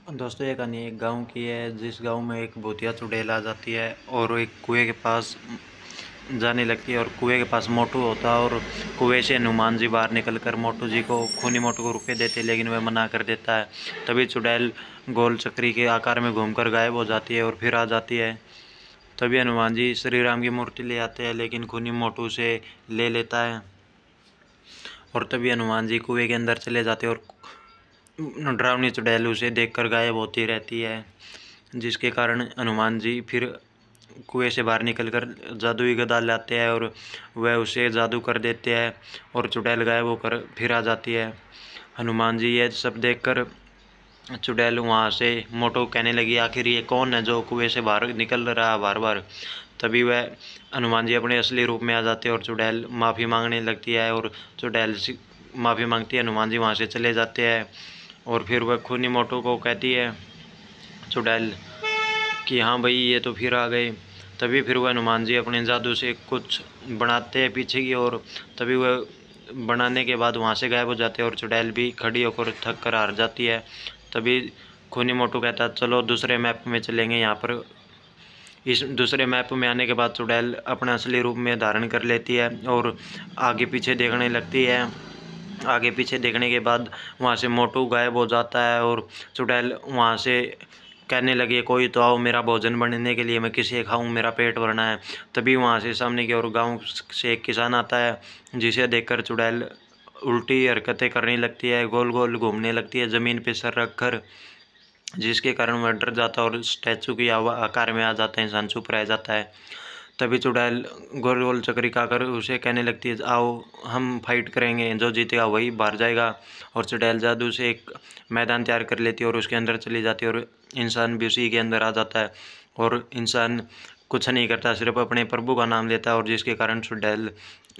दोस्तों ये कहानी एक गांव की है, जिस गांव में एक भूतिया चुड़ैल आ जाती है और एक कुएं के पास जाने लगती है। और कुएं के पास मोटू होता है और कुएं से हनुमान जी बाहर निकलकर मोटू जी को खूनी मोटू को रुपए देते, लेकिन वह मना कर देता है। तभी चुड़ैल गोल चक्री के आकार में घूमकर गायब हो जाती है और फिर आ जाती है। तभी हनुमान जी श्री राम की मूर्ति ले आते हैं, लेकिन खूनी मोटू से ले लेता है। और तभी हनुमान जी कुएं के अंदर चले जाते हैं और डरावनी चुड़ैल उसे देखकर गायब होती रहती है, जिसके कारण हनुमान जी फिर कुएं से बाहर निकलकर जादुई गदा लाते हैं और वह उसे जादू कर देते हैं और चुड़ैल गायब होकर फिर आ जाती है। हनुमान जी ये सब देखकर चुड़ैल वहाँ से मोटू कहने लगी, आखिर ये कौन है जो कुएं से बाहर निकल रहा है बार बार। तभी वह हनुमान जी अपने असली रूप में आ जाते हैं और चुड़ैल माफ़ी मांगने लगती है और चुड़ैल माफ़ी मांगती है। हनुमान जी वहाँ से चले जाते हैं और फिर वह खूनी मोटू को कहती है चुड़ैल कि हाँ भाई ये तो फिर आ गए। तभी फिर वह हनुमान जी अपने जादू से कुछ बनाते हैं पीछे की ओर। तभी वह बनाने के बाद वहाँ से गायब हो जाते हैं और चुड़ैल भी खड़ी होकर थक कर हार जाती है। तभी खूनी मोटू कहता है चलो दूसरे मैप में चलेंगे। यहाँ पर इस दूसरे मैप में आने के बाद चुड़ैल अपना असली रूप में धारण कर लेती है और आगे पीछे देखने लगती है। आगे पीछे देखने के बाद वहाँ से मोटू गायब हो जाता है और चुड़ैल वहाँ से कहने लगी, कोई तो आओ मेरा भोजन बनने के लिए, मैं किसे खाऊं, मेरा पेट भरना है। तभी वहाँ से सामने की ओर गांव से एक किसान आता है, जिसे देखकर चुड़ैल उल्टी हरकतें करने लगती है, गोल गोल घूमने लगती है ज़मीन पे सर रखकर, जिसके कारण वह डर जाता है और स्टैचू की आकार में आ जाता है, इंसान चुप रह जाता है। तभी चुड़ैल गोल गोल चक्री खाकर उसे कहने लगती है, आओ हम फाइट करेंगे, जो जीतेगा वही बाहर जाएगा। और चुड़ैल जादू से एक मैदान तैयार कर लेती है और उसके अंदर चली जाती है और इंसान भी उसी के अंदर आ जाता है। और इंसान कुछ नहीं करता, सिर्फ अपने प्रभु का नाम लेता है, और जिसके कारण चुड़ैल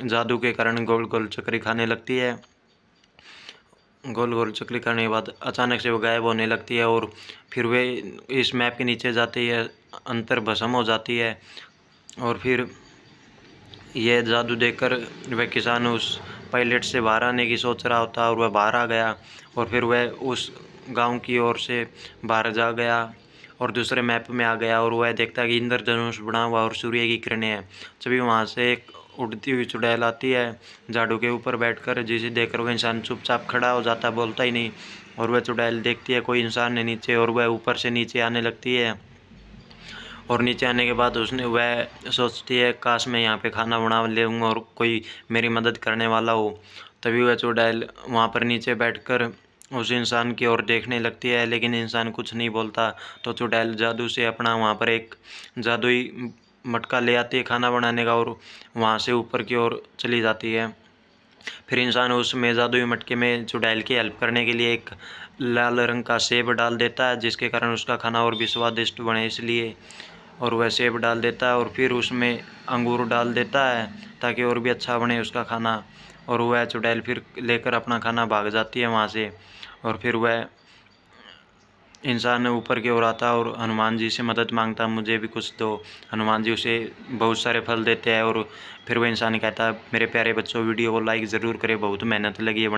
जादू के कारण गोल गोल चक्री खाने लगती है। गोल गोल चक्री करने के बाद अचानक से वो गायब होने लगती है और फिर वे इस मैप के नीचे जाती है, अंतर भस्म हो जाती है। और फिर यह जादू देखकर वह किसान उस पायलट से बाहर आने की सोच रहा होता और वह बाहर आ गया। और फिर वह उस गांव की ओर से बाहर जा गया और दूसरे मैप में आ गया और वह देखता है कि इंद्रधनुष बना हुआ और सूर्य की किरणें हैं। तभी वहाँ से एक उड़ती हुई चुड़ैल आती है झाड़ू के ऊपर बैठकर, जिसे देखकर वह इंसान चुपचाप खड़ा हो जाता है, बोलता ही नहीं। और वह चुड़ैल देखती है कोई इंसान है नीचे, और वह ऊपर से नीचे आने लगती है। और नीचे आने के बाद वह सोचती है काश मैं यहाँ पे खाना बना लूँगा और कोई मेरी मदद करने वाला हो। तभी वह चुड़ैल वहाँ पर नीचे बैठकर उस इंसान की ओर देखने लगती है, लेकिन इंसान कुछ नहीं बोलता। तो चुड़ैल जादू से अपना वहाँ पर एक जादुई मटका ले आती है खाना बनाने का और वहाँ से ऊपर की ओर चली जाती है। फिर इंसान उसमें जादुई मटके में चुड़ैल की हेल्प करने के लिए एक लाल रंग का सेब डाल देता है, जिसके कारण उसका खाना और भी स्वादिष्ट बने इसलिए। और वह सेब डाल देता है और फिर उसमें अंगूर डाल देता है ताकि और भी अच्छा बने उसका खाना। और वह चुड़ैल फिर लेकर अपना खाना भाग जाती है वहाँ से। और फिर वह इंसान ऊपर की ओर आता है और हनुमान जी से मदद मांगता, मुझे भी कुछ दो। हनुमान जी उसे बहुत सारे फल देते हैं और फिर वह इंसान कहता है, मेरे प्यारे बच्चों वीडियो को लाइक ज़रूर करें, बहुत मेहनत लगी है।